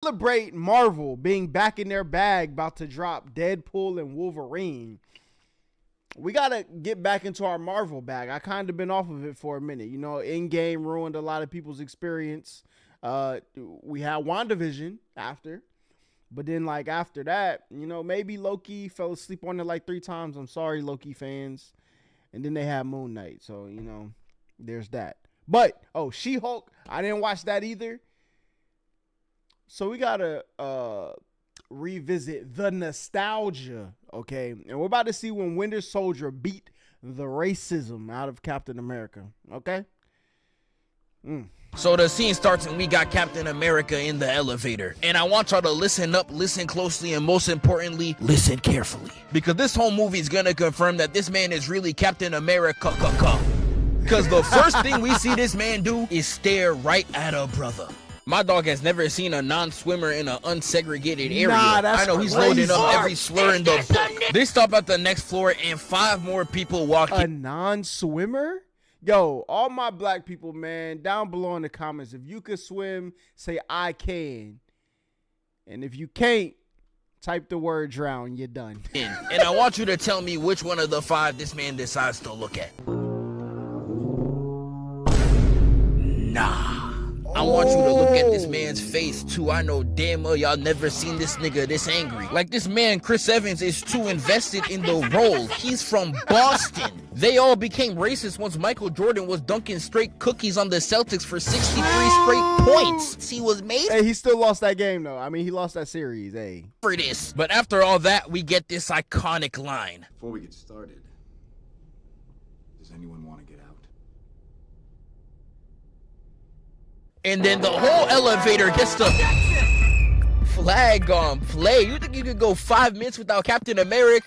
celebrate Marvel being back in their bag, about to drop Deadpool and Wolverine, we got to get back into our Marvel bag. I kind of been off of it for a minute. You know, Endgame ruined a lot of people's experience. We had WandaVision after. But then, like, after that, you know, maybe Loki fell asleep on it like 3 times. I'm sorry, Loki fans. And then they had Moon Knight. So, you know, there's that. But, She-Hulk, I didn't watch that either. So we got to revisit the nostalgia, okay? And we're about to see when Winter Soldier beat the racism out of Captain America, okay? So the scene starts and we got Captain America in the elevator. And I want y'all to listen up, listen closely, and most importantly, listen carefully. Because this whole movie is gonna confirm that this man is really Captain America. Because the first thing we see this man do is stare right at a brother. My dog has never seen a non-swimmer in an unsegregated area. I know he's loading up every slur in the book. They stop at the next floor and 5 more people walk in. A non-swimmer? Yo, all my black people, man, down below in the comments, if you could swim, say I can. And if you can't, type the word drown. You're done. And I want you to tell me which one of the 5 this man decides to look at. Nah. I want you to look at this man's face too. I know damn well y'all never seen this nigga this angry. Like, this man, Chris Evans, is too invested in the role. He's from Boston. They all became racist once Michael Jordan was dunking straight cookies on the Celtics for 63 straight points. He was made. Hey, he still lost that game though. I mean, he lost that series, hey. For this. But after all that, we get this iconic line. Before we get started, does anyone want to get out? And then the whole elevator gets the flag on play. You think you could go 5 minutes without Captain America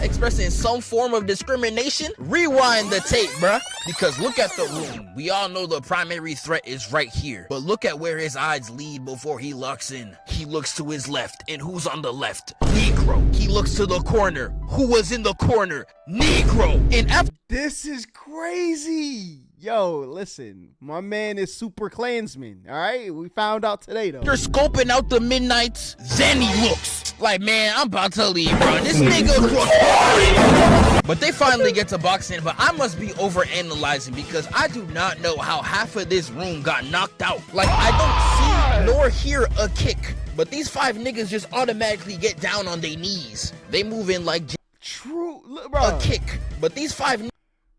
expressing some form of discrimination? Rewind the tape, bruh. Because look at the room. We all know the primary threat is right here. But look at where his eyes lead before he locks in. He looks to his left. And who's on the left? Negro. He looks to the corner. Who was in the corner? Negro. And after... This is crazy. Yo, listen, my man is super Klansman, all right? We found out today, though. You're scoping out the midnights, then he looks like, man, I'm about to leave, bro. This nigga recording. But they finally get to boxing, but I must be overanalyzing because I do not know how half of this room got knocked out. Like, I don't see nor hear a kick, but these 5 niggas just automatically get down on their knees. They move in like true, bro. A kick, but these 5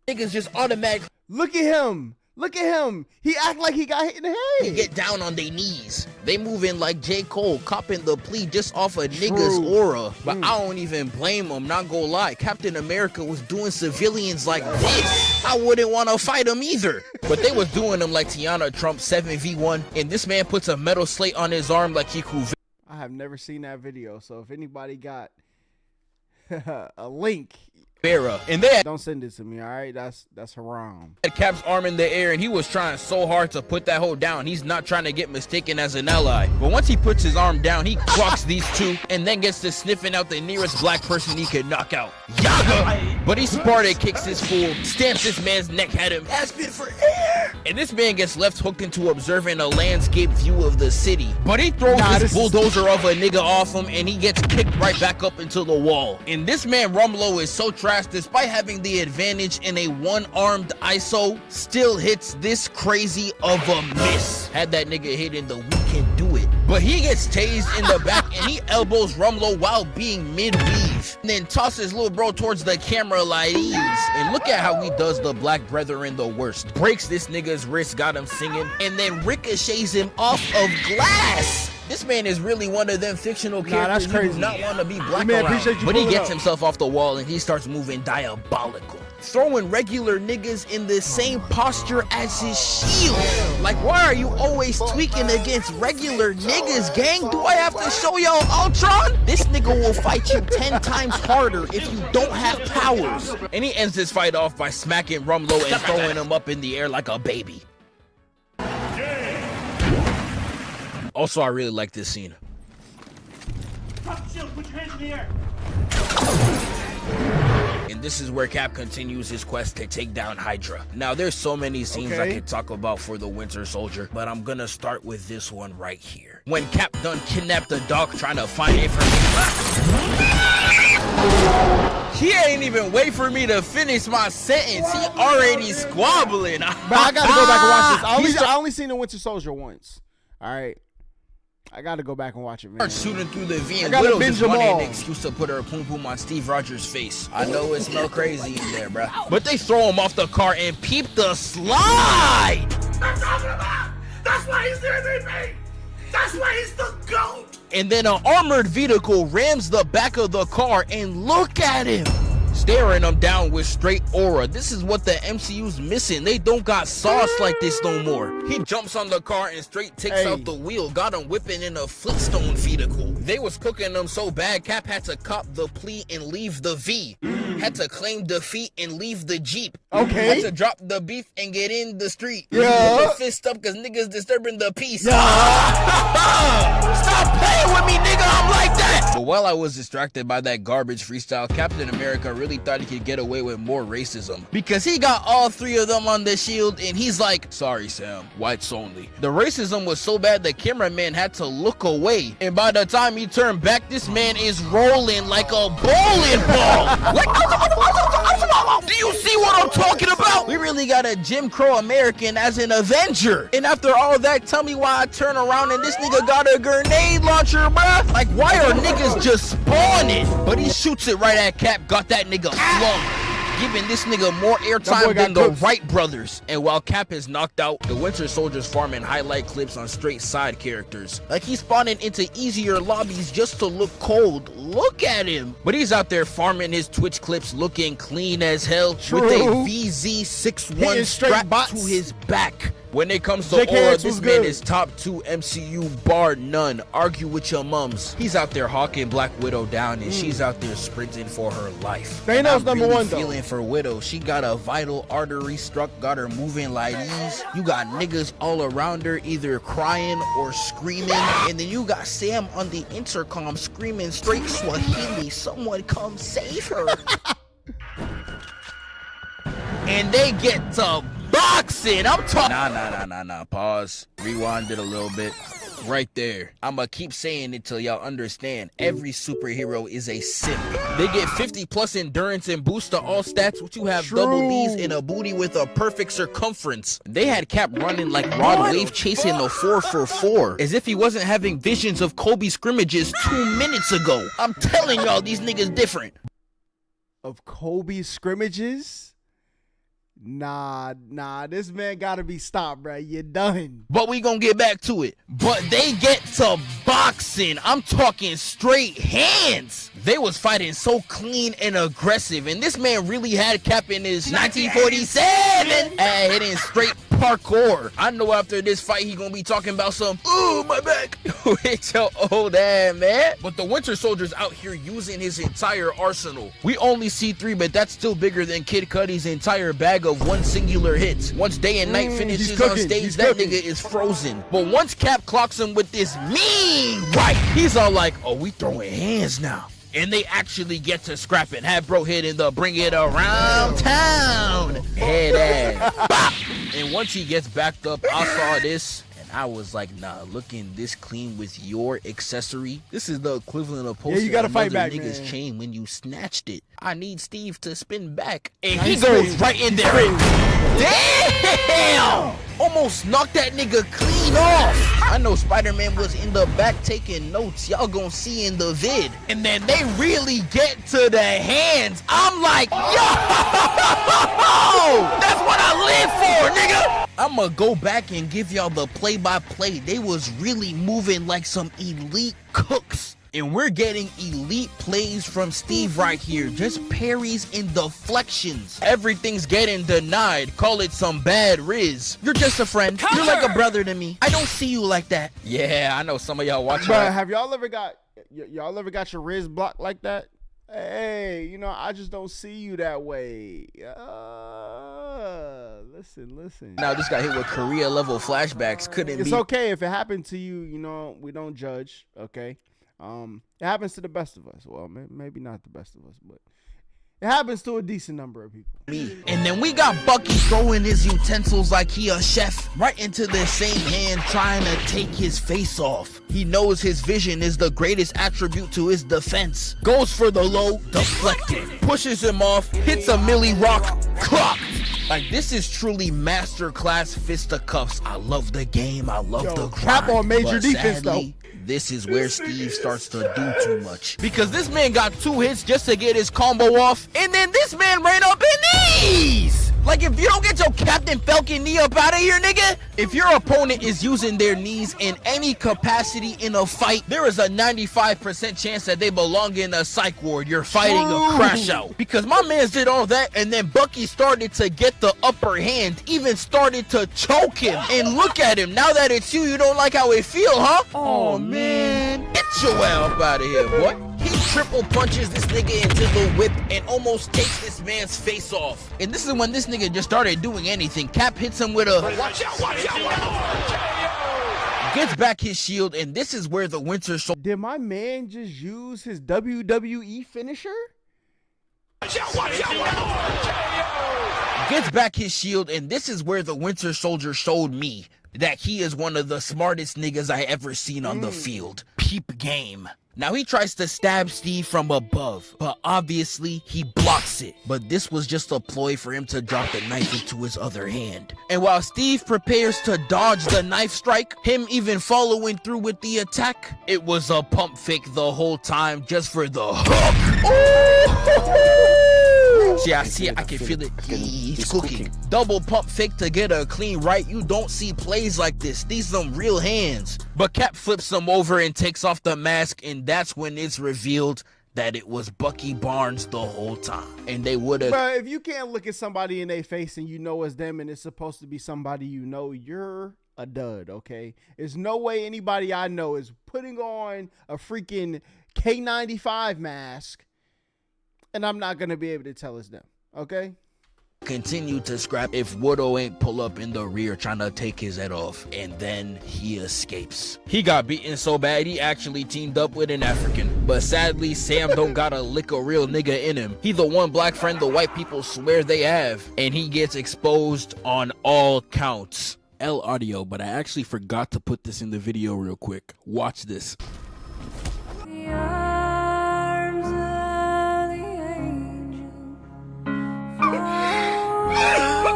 niggas just automatically. Look at him. Look at him. He act like he got hit in the head. They get down on their knees. They move in like J. Cole, copping the plea just off a nigga's aura. But I don't even blame him, not gonna lie. Captain America was doing civilians like this. I wouldn't want to fight him either. But they was doing them like Tiana Trump 7v1. And this man puts a metal slate on his arm like he cool. I have never seen that video. So if anybody got a link... And they don't send it to me, all right? That's haram. Had Cap's arm in the air and he was trying so hard to put that hoe down. He's not trying to get mistaken as an ally. But once he puts his arm down, he clocks these 2 and then gets to sniffing out the nearest black person he could knock out. Yaga! But he Sparta kicks his fool, stamps this man's neck at him. Asking for air! And this man gets left hooked into observing a landscape view of the city. But he throws this bulldozer of a nigga off him and he gets kicked right back up into the wall. And this man Rumlow is so trash, despite having the advantage in a 1-armed ISO, still hits this crazy of a miss. Had that nigga hit in the we can do it. But he gets tased in the back and he elbows Rumlow while being mid-weave. And then tosses little bro towards the camera like these. And look at how he does the black brethren the worst. Breaks this nigga's wrist, got him singing, and then ricochets him off of glass. This man is really one of them fictional characters you do not want to be black around. But he gets himself off the wall and he starts moving diabolical. Throwing regular niggas in the same posture as his shield. Like, why are you always tweaking against regular niggas, gang? Do I have to show y'all Ultron? This nigga will fight you 10 times harder if you don't have powers. And he ends this fight off by smacking Rumlow and throwing him up in the air like a baby. Also, I really like this scene. And this is where Cap continues his quest to take down Hydra. Now, there's so many scenes I could talk about for the Winter Soldier, but I'm gonna start with this one right here. When Cap done kidnapped the dog trying to find information. He ain't even wait for me to finish my sentence. He already squabbling. But I gotta go back and watch this. I only seen the Winter Soldier once. All right. I gotta go back and watch it, man. Shooting through the V and Widow just wanted an excuse to put her poom poom on Steve Rogers' face. I know it smell crazy in there, bruh. But they throw him off the car and peep the slide. That's why he's the MVP. That's why he's the GOAT. And then an armored vehicle rams the back of the car, and look at him. Staring him down with straight aura. This is what the MCU's missing. They don't got sauce like this no more. He jumps on the car and straight takes out the wheel. Got him whipping in a Flintstone vehicle. They was cooking them so bad, Cap had to cop the plea and leave the V. Had to claim defeat and leave the Jeep. Okay. Had to drop the beef and get in the street. Yeah. Put the fist up because niggas disturbing the peace. Yeah. Stop playing with me, nigga. I'm like that. But while I was distracted by that garbage freestyle, Captain America really thought he could get away with more racism because he got all three of them on the shield and he's like, sorry Sam, whites only. The racism was so bad the cameraman had to look away, and by the time he turned back, this man is rolling like a bowling ball. Like, do you see what I'm talking about? We really got a Jim Crow American as an Avenger. And after all that, tell me why I turn around and this nigga got a grenade launcher, bruh. Like, why are niggas just spawning? But he shoots it right at Cap, got that nigga flung, giving this nigga more airtime than the Wright brothers. And while Cap is knocked out, the Winter Soldier's farming highlight clips on straight side characters. Like he's spawning into easier lobbies just to look cold. Look at him. But he's out there farming his Twitch clips looking clean as hell with a VZ61 strapped to his back. When it comes to aura, this man is top 2 MCU bar none. Argue with your mums. He's out there hawking Black Widow down and she's out there sprinting for her life. Thanos number one though. Feeling for Widow. She got a vital artery struck, got her moving like these. You got niggas all around her either crying or screaming. And then you got Sam on the intercom screaming straight Swahili, someone come save her. And they get to boxing. I'm talking. Nah. Pause. Rewind it a little bit. Right there. I'ma keep saying it till y'all understand. Every superhero is a simp. They get 50 plus endurance and boost to all stats, which you have double B's in a booty with a perfect circumference. They had Cap running like Rod Wave chasing a 4-for-4, as if he wasn't having visions of Kobe scrimmages 2 minutes ago. I'm telling y'all, these niggas different. Of Kobe scrimmages? Nah, this man gotta be stopped, bro. You're done. But we gonna get back to it. But they get to boxing. I'm talking straight hands. They was fighting so clean and aggressive, and this man really had Cap in his 1947 hitting straight parkour. I know after this fight he gonna be talking about some, ooh, my back, with your old ass, man. But the Winter Soldier's out here using his entire arsenal. We only see 3, but that's still bigger than Kid Cudi's entire bag of one singular hit. Once Day and Night finishes on stage, that nigga is frozen. But once Cap clocks him with this mean right, he's all like, oh, we throwing hands now. And they actually get to scrapping. Have bro hitting the bring it around town head ass. Bop! And once he gets backed up, I saw this and I was like, nah, looking this clean with your accessory, this is the equivalent of posting you gotta fight back, nigga's man. chain when you snatched it. I need Steve to spin back. And he goes right in there. Damn! Almost knocked that nigga clean off. I know Spider-Man was in the back taking notes. Y'all gonna see in the vid. And then they really get to the hands. I'm like, yo! That's what I live for, nigga! I'ma go back and give y'all the play-by-play. They was really moving like some elite cooks. And we're getting elite plays from Steve right here. Just parries and deflections. Everything's getting denied. Call it some bad riz. You're just a friend. You're like a brother to me. I don't see you like that. Yeah, I know some of y'all watching. But have y'all ever got your riz blocked like that? Hey, I just don't see you that way. Listen. Now this got hit with Korea level flashbacks. It's okay if it happened to you. We don't judge. Okay. It happens to the best of us. Well, maybe not the best of us, but It happens to a decent number of people. And then we got Bucky throwing his utensils like he a chef right into the same hand, trying to take his face off. He knows his vision is the greatest attribute to his defense. Goes for the low, deflected. Pushes him off, hits a Millie Rock, clock. Like, this is truly masterclass fisticuffs. I love the game. I love the grind. Cap on major but defense, sadly, this is where Steve starts to do too much. Because this man got 2 hits just to get his combo off, and then this man ran up in knees! Like, if you don't get your Captain Falcon knee up out of here, nigga, if your opponent is using their knees in any capacity in a fight, there is a 95% chance that they belong in a psych ward. You're fighting a crash out. Because my mans did all that, and then Bucky started to get the upper hand, even started to choke him. And look at him. Now that it's you, you don't like how it feel, huh? Oh, man. Get your ass up out of here, boy. He triple punches this nigga into the whip and almost takes this man's face off. And this is when this nigga just started doing anything. Cap hits him with a watch out, watch out, watch out. Gets back his shield, and this is where the Winter Soldier. Did my man just use his WWE finisher? Watch out, watch out, watch out. Gets back his shield, and this is where the Winter Soldier showed me that he is one of the smartest niggas I ever seen on the field. Peep game. Now he tries to stab Steve from above, but obviously he blocks it. But this was just a ploy for him to drop the knife into his other hand. And while Steve prepares to dodge the knife strike, him even following through with the attack, it was a pump fake the whole time just for the hook. Oh! See, I see it. I can feel it. He's cooking. Double pump fake to get a clean right. You don't see plays like this. These some real hands. But Cap flips him over and takes off the mask, and that's when it's revealed that it was Bucky Barnes the whole time. And they would have. But if you can't look at somebody in their face and you know it's them and it's supposed to be somebody you know, you're a dud, okay? There's no way anybody I know is putting on a freaking K95 mask and I'm not going to be able to tell it's them, okay? Continue to scrap if Woodrow ain't pull up in the rear trying to take his head off, and then he escapes. He got beaten so bad he actually teamed up with an African, but sadly Sam don't got a lick of real nigga in him. He the one black friend the white people swear they have, and he gets exposed on all counts. L audio, but I actually forgot to put this in the video real quick. Watch this.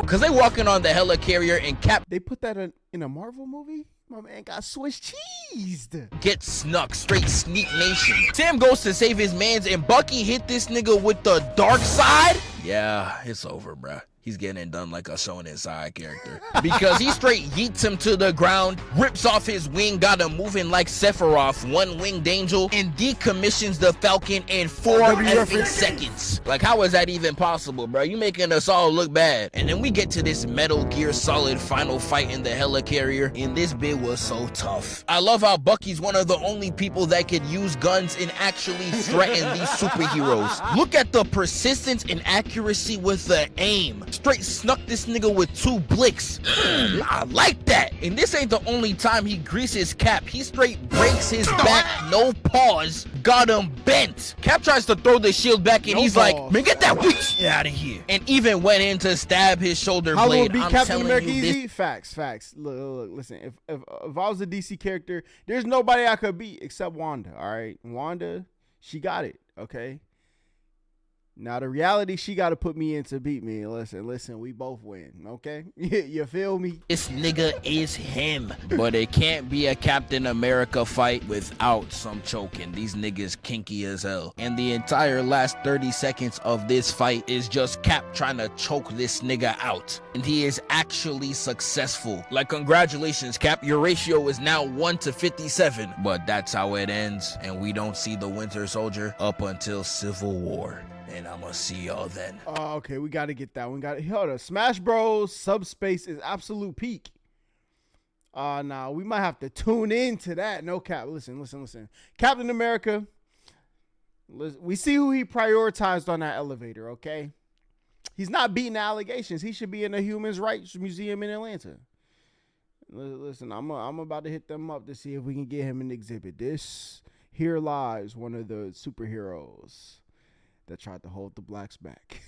Cause they walking on the Helicarrier and Cap. They put that in a Marvel movie? My man got Swiss cheesed. Get snuck, straight sneak nation. Sam goes to save his mans and Bucky hit this nigga with the dark side. Yeah, it's over, bruh. He's getting it done like a Shonen side character. Because he straight yeets him to the ground, rips off his wing, got him moving like Sephiroth, one winged angel, and decommissions the Falcon in 4 effing seconds. Like, how is that even possible, bro? You making us all look bad. And then we get to this Metal Gear Solid final fight in the Helicarrier, and this bit was so tough. I love how Bucky's one of the only people that could use guns and actually threaten these superheroes. Look at the persistence and accuracy with the aim. Straight snuck this nigga with 2 blicks. I like that. And this ain't the only time he greases Cap. He straight breaks his back, no pause, got him bent. Cap tries to throw the shield back and he's like, man, get that witch out of here. And even went in to stab his shoulder How blade. will I'm Captain telling America you easy? this. Facts. Look, listen. If I was a DC character, there's nobody I could beat except Wanda. All right, Wanda, she got it. Okay. Now the reality she got to put me in to beat me. Listen, we both win, okay? You feel me? This nigga is him. But it can't be a Captain America fight without some choking. These niggas kinky as hell. And the entire last 30 seconds of this fight is just Cap trying to choke this nigga out. And he is actually successful. Like, congratulations, Cap. Your ratio is now 1-57. But that's how it ends. And we don't see the Winter Soldier up until Civil War. And I'm gonna see y'all then. Oh, okay, we got to get that one. Hold on. Smash Bros. Subspace is absolute peak. Nah, we might have to tune in to that. No cap. Listen. Captain America. We see who he prioritized on that elevator, okay? He's not beating the allegations. He should be in the Human Rights Museum in Atlanta. Listen, I'm about to hit them up to see if we can get him an exhibit. This here lies one of the superheroes that tried to hold the blacks back.